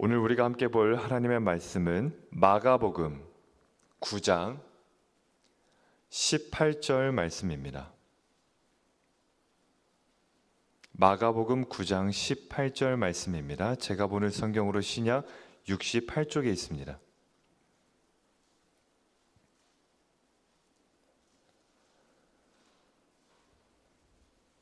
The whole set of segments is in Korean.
오늘 우리가 함께 볼 하나님의 말씀은 마가복음 9장 18절 말씀입니다. 마가복음 9장 18절 말씀입니다. 제가 보는 성경으로 신약 68쪽에 있습니다.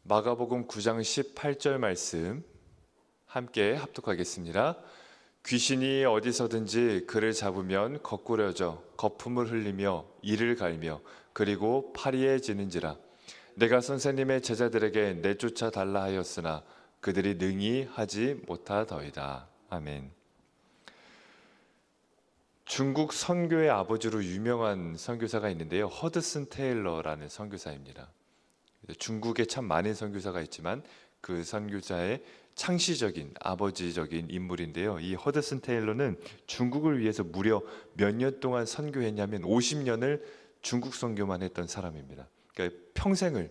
마가복음 9장 18절 말씀 함께 합독하겠습니다. 귀신이 어디서든지 그를 잡으면 거꾸려져 거품을 흘리며 이를 갈며 그리고 파리에 지는지라. 내가 선생님의 제자들에게 내쫓아 달라 하였으나 그들이 능히 하지 못하더이다. 아멘. 중국 선교의 아버지로 유명한 선교사가 있는데요, 허드슨 테일러라는 선교사입니다. 중국에 참 많은 선교사가 있지만 그 선교사의 창시적인 아버지적인 인물인데요, 이 허드슨 테일러는 중국을 위해서 무려 몇 년 동안 선교했냐면 50년을 중국 선교만 했던 사람입니다. 그러니까 평생을,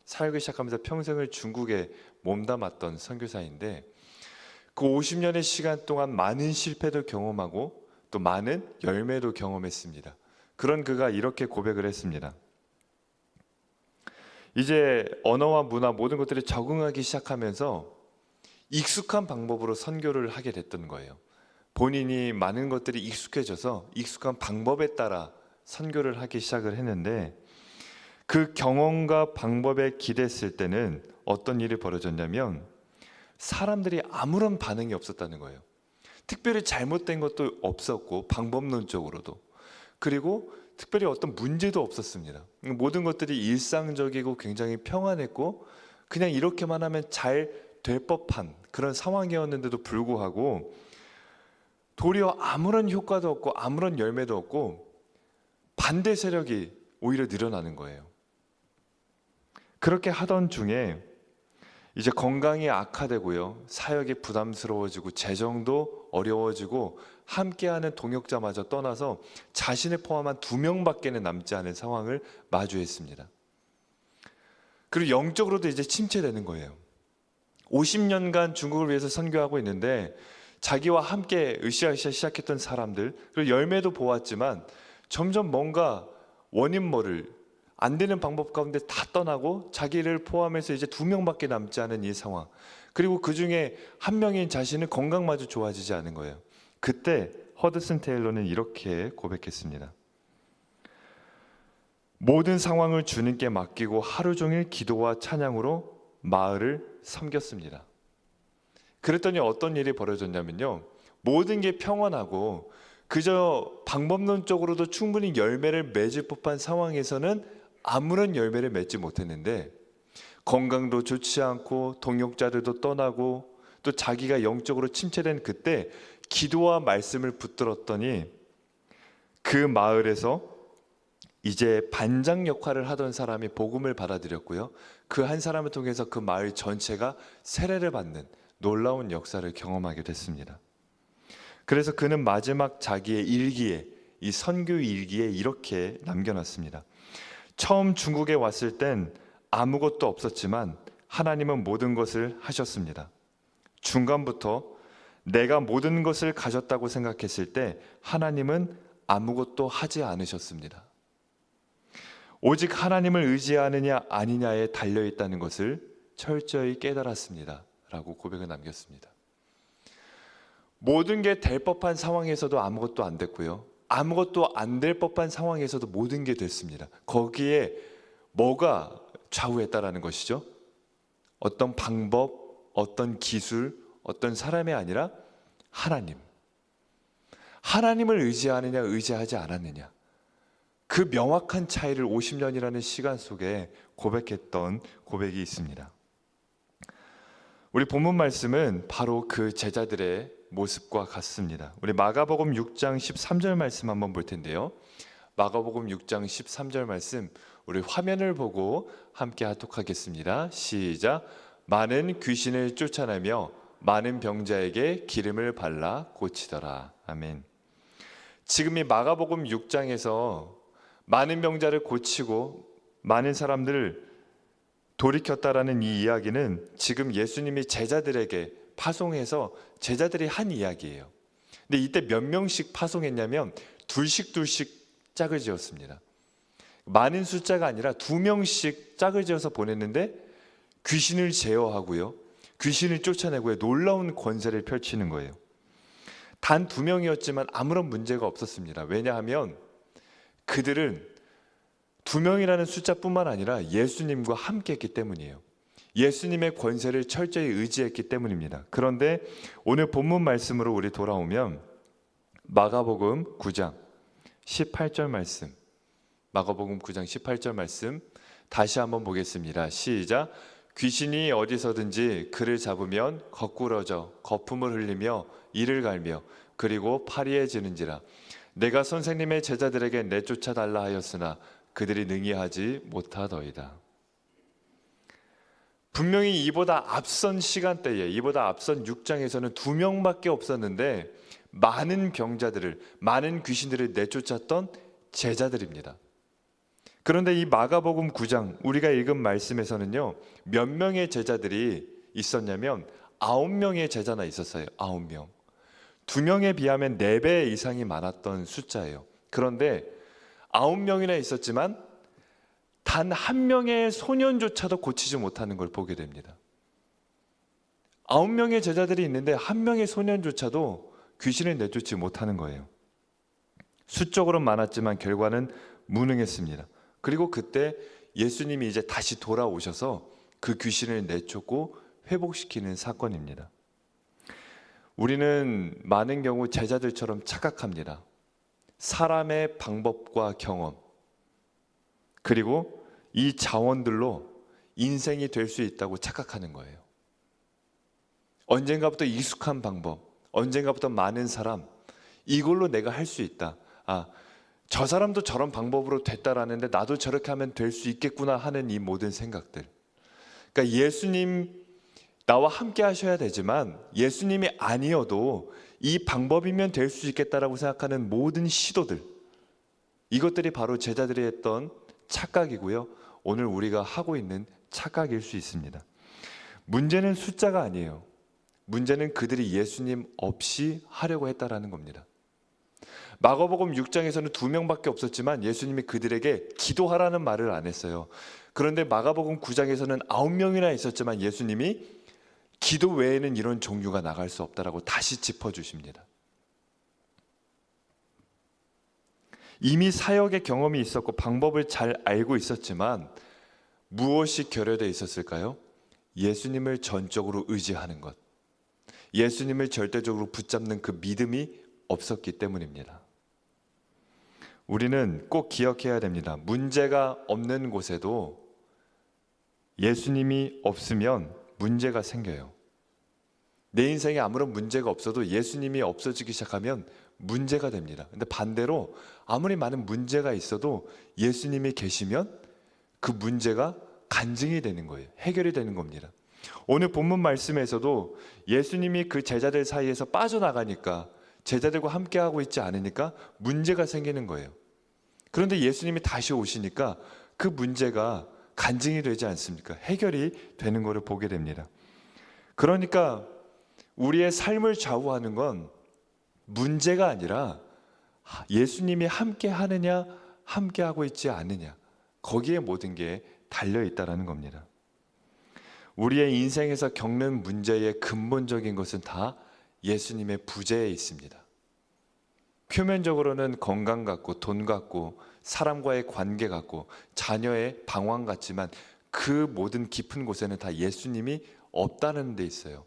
사역을 시작하면서 평생을 중국에 몸담았던 선교사인데, 그 50년의 시간 동안 많은 실패도 경험하고 또 많은 열매도 경험했습니다. 그런 그가 이렇게 고백을 했습니다. 이제 언어와 문화 모든 것들이 적응하기 시작하면서 익숙한 방법으로 선교를 하게 됐던 거예요. 본인이 많은 것들이 익숙해져서 익숙한 방법에 따라 선교를 하기 시작을 했는데, 그 경험과 방법에 기댔을 때는 어떤 일이 벌어졌냐면 사람들이 아무런 반응이 없었다는 거예요. 특별히 잘못된 것도 없었고 방법론적으로도, 그리고 특별히 어떤 문제도 없었습니다. 모든 것들이 일상적이고 굉장히 평안했고 그냥 이렇게만 하면 잘 될 법한 그런 상황이었는데도 불구하고 도리어 아무런 효과도 없고 아무런 열매도 없고 반대 세력이 오히려 늘어나는 거예요. 그렇게 하던 중에 이제 건강이 악화되고요, 사역이 부담스러워지고 재정도 어려워지고 함께하는 동역자마저 떠나서 자신을 포함한 2명밖에는 남지 않은 상황을 마주했습니다. 그리고 영적으로도 이제 침체되는 거예요. 50년간 중국을 위해서 선교하고 있는데 자기와 함께 으쌰으쌰 시작했던 사람들, 그리고 열매도 보았지만 점점 뭔가 원인 모를 안 되는 방법 가운데 다 떠나고 자기를 포함해서 이제 2명밖에 남지 않은 이 상황, 그리고 그 중에 한 명인 자신은 건강마저 좋아지지 않은 거예요. 그때 허드슨 테일러는 이렇게 고백했습니다. 모든 상황을 주님께 맡기고 하루 종일 기도와 찬양으로 마을을 섬겼습니다. 그랬더니 어떤 일이 벌어졌냐면요, 모든 게 평안하고 그저 방법론적으로도 충분히 열매를 맺을 법한 상황에서는 아무런 열매를 맺지 못했는데, 건강도 좋지 않고 동역자들도 떠나고 또 자기가 영적으로 침체된 그때 기도와 말씀을 붙들었더니 그 마을에서 이제 반장 역할을 하던 사람이 복음을 받아들였고요, 그 한 사람을 통해서 그 마을 전체가 세례를 받는 놀라운 역사를 경험하게 됐습니다. 그래서 그는 마지막 자기의 일기에, 이 선교 일기에 이렇게 남겨놨습니다. 처음 중국에 왔을 땐 아무것도 없었지만 하나님은 모든 것을 하셨습니다. 중간부터 내가 모든 것을 가졌다고 생각했을 때 하나님은 아무것도 하지 않으셨습니다. 오직 하나님을 의지하느냐 아니냐에 달려있다는 것을 철저히 깨달았습니다 라고 고백을 남겼습니다. 모든 게 될 법한 상황에서도 아무것도 안 됐고요, 아무것도 안 될 법한 상황에서도 모든 게 됐습니다. 거기에 뭐가 좌우했다라는 것이죠? 어떤 방법, 어떤 기술, 어떤 사람이 아니라 하나님. 하나님을 의지하느냐 의지하지 않았느냐, 그 명확한 차이를 50년이라는 시간 속에 고백했던 고백이 있습니다. 우리 본문 말씀은 바로 그 제자들의 모습과 같습니다. 우리 마가복음 6장 13절 말씀 한번 볼 텐데요, 마가복음 6장 13절 말씀 우리 화면을 보고 함께 합독하겠습니다. 시작. 많은 귀신을 쫓아내며 많은 병자에게 기름을 발라 고치더라. 아멘. 지금 이 마가복음 6장에서 많은 병자를 고치고 많은 사람들을 돌이켰다라는 이 이야기는 지금 예수님이 제자들에게 파송해서 제자들이 한 이야기예요. 근데 이때 몇 명씩 파송했냐면 둘씩 짝을 지었습니다. 많은 숫자가 아니라 2명씩 짝을 지어서 보냈는데 귀신을 제어하고요, 귀신을 쫓아내고요, 놀라운 권세를 펼치는 거예요. 단 2명이었지만 아무런 문제가 없었습니다. 왜냐하면 그들은 2명이라는 숫자뿐만 아니라 예수님과 함께 했기 때문이에요. 예수님의 권세를 철저히 의지했기 때문입니다. 그런데 오늘 본문 말씀으로 우리 돌아오면 마가복음 9장 18절 말씀, 마가복음 9장 18절 말씀 다시 한번 보겠습니다. 시작. 귀신이 어디서든지 그를 잡으면 거꾸러져 거품을 흘리며 이를 갈며 그리고 파리에 지는지라. 내가 선생님의 제자들에게 내쫓아 달라 하였으나 그들이 능히 하지 못하더이다. 분명히 이보다 앞선 시간대에, 이보다 앞선 6장에서는 2명밖에 없었는데 많은 병자들을, 많은 귀신들을 내쫓았던 제자들입니다. 그런데 이 마가복음 9장 우리가 읽은 말씀에서는요, 몇 명의 제자들이 있었냐면 9명의 제자나 있었어요. 9명. 2명에 비하면 4배 이상이 많았던 숫자예요. 그런데 9명이나 있었지만 단 1명의 소년조차도 고치지 못하는 걸 보게 됩니다. 9명의 제자들이 있는데 1명의 소년조차도 귀신을 내쫓지 못하는 거예요. 수적으로 많았지만 결과는 무능했습니다. 그리고 그때 예수님이 이제 다시 돌아오셔서 그 귀신을 내쫓고 회복시키는 사건입니다. 우리는 많은 경우 제자들처럼 착각합니다. 사람의 방법과 경험, 그리고 이 자원들로 인생이 될 수 있다고 착각하는 거예요. 언젠가부터 익숙한 방법, 언젠가부터 많은 사람, 이걸로 내가 할 수 있다. 저 사람도 저런 방법으로 됐다라는데 나도 저렇게 하면 될 수 있겠구나 하는 이 모든 생각들. 그러니까 예수님 나와 함께 하셔야 되지만 예수님이 아니어도 이 방법이면 될 수 있겠다라고 생각하는 모든 시도들, 이것들이 바로 제자들이 했던 착각이고요, 오늘 우리가 하고 있는 착각일 수 있습니다. 문제는 숫자가 아니에요. 문제는 그들이 예수님 없이 하려고 했다라는 겁니다. 마가복음 6장에서는 2명밖에 없었지만 예수님이 그들에게 기도하라는 말을 안 했어요. 그런데 마가복음 9장에서는 9명이나 있었지만 예수님이 기도 외에는 이런 종류가 나갈 수 없다라고 다시 짚어주십니다. 이미 사역의 경험이 있었고 방법을 잘 알고 있었지만 무엇이 결여되어 있었을까요? 예수님을 전적으로 의지하는 것, 예수님을 절대적으로 붙잡는 그 믿음이 없었기 때문입니다. 우리는 꼭 기억해야 됩니다. 문제가 없는 곳에도 예수님이 없으면 문제가 생겨요. 내 인생에 아무런 문제가 없어도 예수님이 없어지기 시작하면 문제가 됩니다. 근데 반대로 아무리 많은 문제가 있어도 예수님이 계시면 그 문제가 간증이 되는 거예요. 해결이 되는 겁니다. 오늘 본문 말씀에서도 예수님이 그 제자들 사이에서 빠져나가니까, 제자들과 함께하고 있지 않으니까 문제가 생기는 거예요. 그런데 예수님이 다시 오시니까 그 문제가 간증이 되지 않습니까? 해결이 되는 것을 보게 됩니다. 그러니까 우리의 삶을 좌우하는 건 문제가 아니라 예수님이 함께 하느냐, 함께 하고 있지 않느냐, 거기에 모든 게 달려 있다라는 겁니다. 우리의 인생에서 겪는 문제의 근본적인 것은 다 예수님의 부재에 있습니다. 표면적으로는 건강 같고 돈 같고 사람과의 관계 같고 자녀의 방황 같지만 그 모든 깊은 곳에는 다 예수님이 없다는 데 있어요.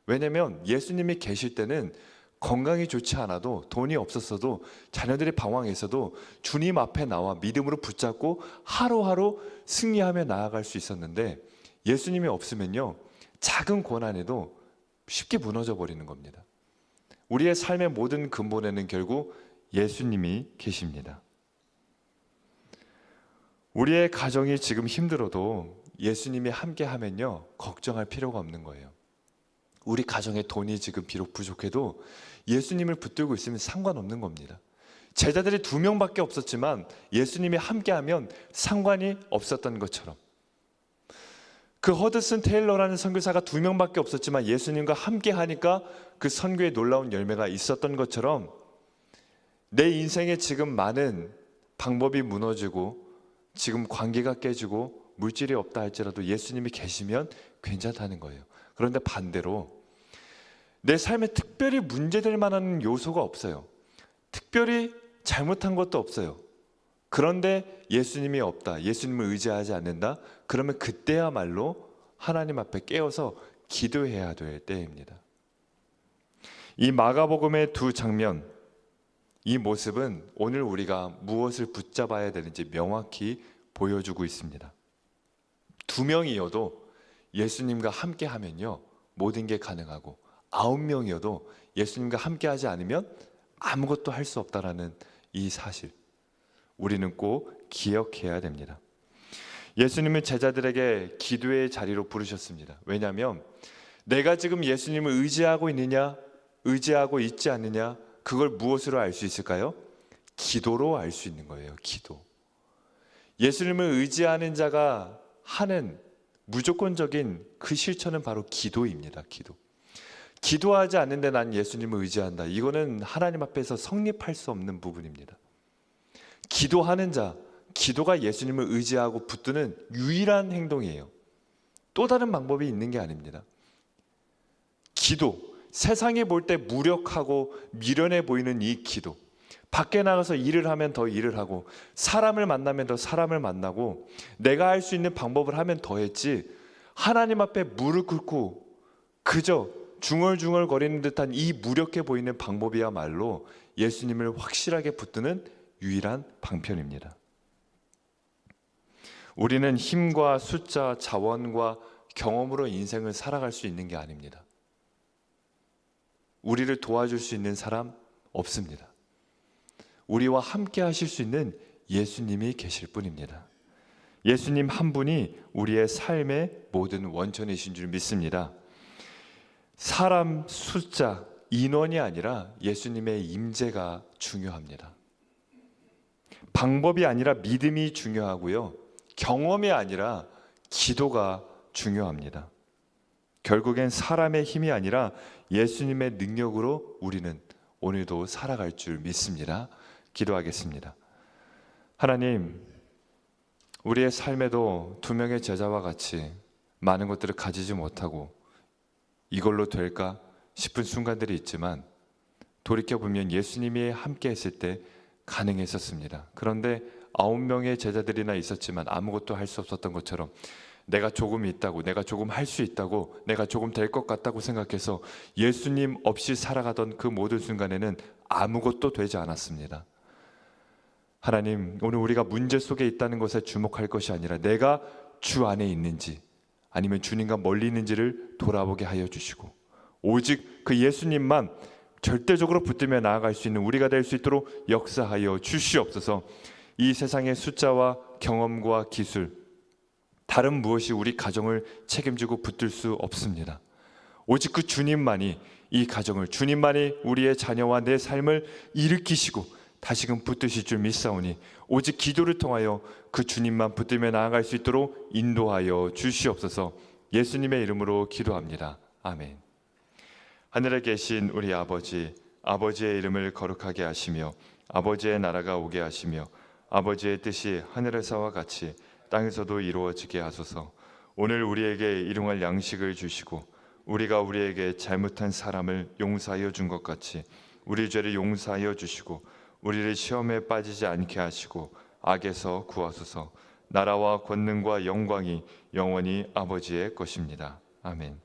왜냐하면 예수님이 계실 때는 건강이 좋지 않아도, 돈이 없었어도, 자녀들이 방황했어도 주님 앞에 나와 믿음으로 붙잡고 하루하루 승리하며 나아갈 수 있었는데, 예수님이 없으면요, 작은 고난에도 쉽게 무너져 버리는 겁니다. 우리의 삶의 모든 근본에는 결국 예수님이 계십니다. 우리의 가정이 지금 힘들어도 예수님이 함께 하면요, 걱정할 필요가 없는 거예요. 우리 가정에 돈이 지금 비록 부족해도 예수님을 붙들고 있으면 상관없는 겁니다. 제자들이 2명밖에 없었지만 예수님이 함께하면 상관이 없었던 것처럼, 그 허드슨 테일러라는 선교사가 2명밖에 없었지만 예수님과 함께 하니까 그 선교에 놀라운 열매가 있었던 것처럼 내 인생에 지금 많은 방법이 무너지고 지금 관계가 깨지고 물질이 없다 할지라도 예수님이 계시면 괜찮다는 거예요. 그런데 반대로 내 삶에 특별히 문제될 만한 요소가 없어요. 특별히 잘못한 것도 없어요. 그런데 예수님이 없다, 예수님을 의지하지 않는다, 그러면 그때야말로 하나님 앞에 깨어서 기도해야 될 때입니다. 이 마가복음의 두 장면, 이 모습은 오늘 우리가 무엇을 붙잡아야 되는지 명확히 보여주고 있습니다. 2명이어도 예수님과 함께 하면요 모든 게 가능하고 9명이어도 예수님과 함께 하지 않으면 아무것도 할 수 없다라는 이 사실, 우리는 꼭 기억해야 됩니다. 예수님은 제자들에게 기도의 자리로 부르셨습니다. 왜냐하면 내가 지금 예수님을 의지하고 있느냐 의지하고 있지 않느냐, 그걸 무엇으로 알 수 있을까요? 기도로 알 수 있는 거예요. 기도. 예수님을 의지하는 자가 하는 무조건적인 그 실천은 바로 기도입니다. 기도. 기도하지 않는데 난 예수님을 의지한다, 이거는 하나님 앞에서 성립할 수 없는 부분입니다. 기도하는 자, 기도가 예수님을 의지하고 붙드는 유일한 행동이에요. 또 다른 방법이 있는 게 아닙니다. 기도, 세상이 볼 때 무력하고 미련해 보이는 이 기도, 밖에 나가서 일을 하면 더 일을 하고 사람을 만나면 더 사람을 만나고 내가 할 수 있는 방법을 하면 더 했지, 하나님 앞에 무릎 꿇고 그저 중얼중얼 거리는 듯한 이 무력해 보이는 방법이야말로 예수님을 확실하게 붙드는 유일한 방편입니다. 우리는 힘과 숫자, 자원과 경험으로 인생을 살아갈 수 있는 게 아닙니다. 우리를 도와줄 수 있는 사람 없습니다. 우리와 함께 하실 수 있는 예수님이 계실 뿐입니다. 예수님 한 분이 우리의 삶의 모든 원천이신 줄 믿습니다. 사람 숫자, 인원이 아니라 예수님의 임재가 중요합니다. 방법이 아니라 믿음이 중요하고요, 경험이 아니라 기도가 중요합니다. 결국엔 사람의 힘이 아니라 예수님의 능력으로 우리는 오늘도 살아갈 줄 믿습니다. 기도하겠습니다. 하나님, 우리의 삶에도 2명의 제자와 같이 많은 것들을 가지지 못하고 이걸로 될까 싶은 순간들이 있지만 돌이켜보면 예수님이 함께 했을 때 가능했었습니다. 그런데 9명의 제자들이나 있었지만 아무것도 할 수 없었던 것처럼 내가 조금 있다고, 내가 조금 할 수 있다고, 내가 조금 될 것 같다고 생각해서 예수님 없이 살아가던 그 모든 순간에는 아무것도 되지 않았습니다. 하나님, 오늘 우리가 문제 속에 있다는 것에 주목할 것이 아니라 내가 주 안에 있는지 아니면 주님과 멀리 있는지를 돌아보게 하여 주시고 오직 그 예수님만 절대적으로 붙들며 나아갈 수 있는 우리가 될 수 있도록 역사하여 주시옵소서. 이 세상의 숫자와 경험과 기술, 다른 무엇이 우리 가정을 책임지고 붙들 수 없습니다. 오직 그 주님만이 이 가정을, 주님만이 우리의 자녀와 내 삶을 일으키시고 다시금 붙드실 줄 믿사오니 오직 기도를 통하여 그 주님만 붙들며 나아갈 수 있도록 인도하여 주시옵소서. 예수님의 이름으로 기도합니다. 아멘. 하늘에 계신 우리 아버지, 아버지의 이름을 거룩하게 하시며 아버지의 나라가 오게 하시며 아버지의 뜻이 하늘에서와 같이 땅에서도 이루어지게 하소서. 오늘 우리에게 일용할 양식을 주시고 우리가 우리에게 잘못한 사람을 용서하여 준 것 같이 우리 죄를 용서하여 주시고 우리를 시험에 빠지지 않게 하시고 악에서 구하소서. 나라와 권능과 영광이 영원히 아버지의 것입니다. 아멘.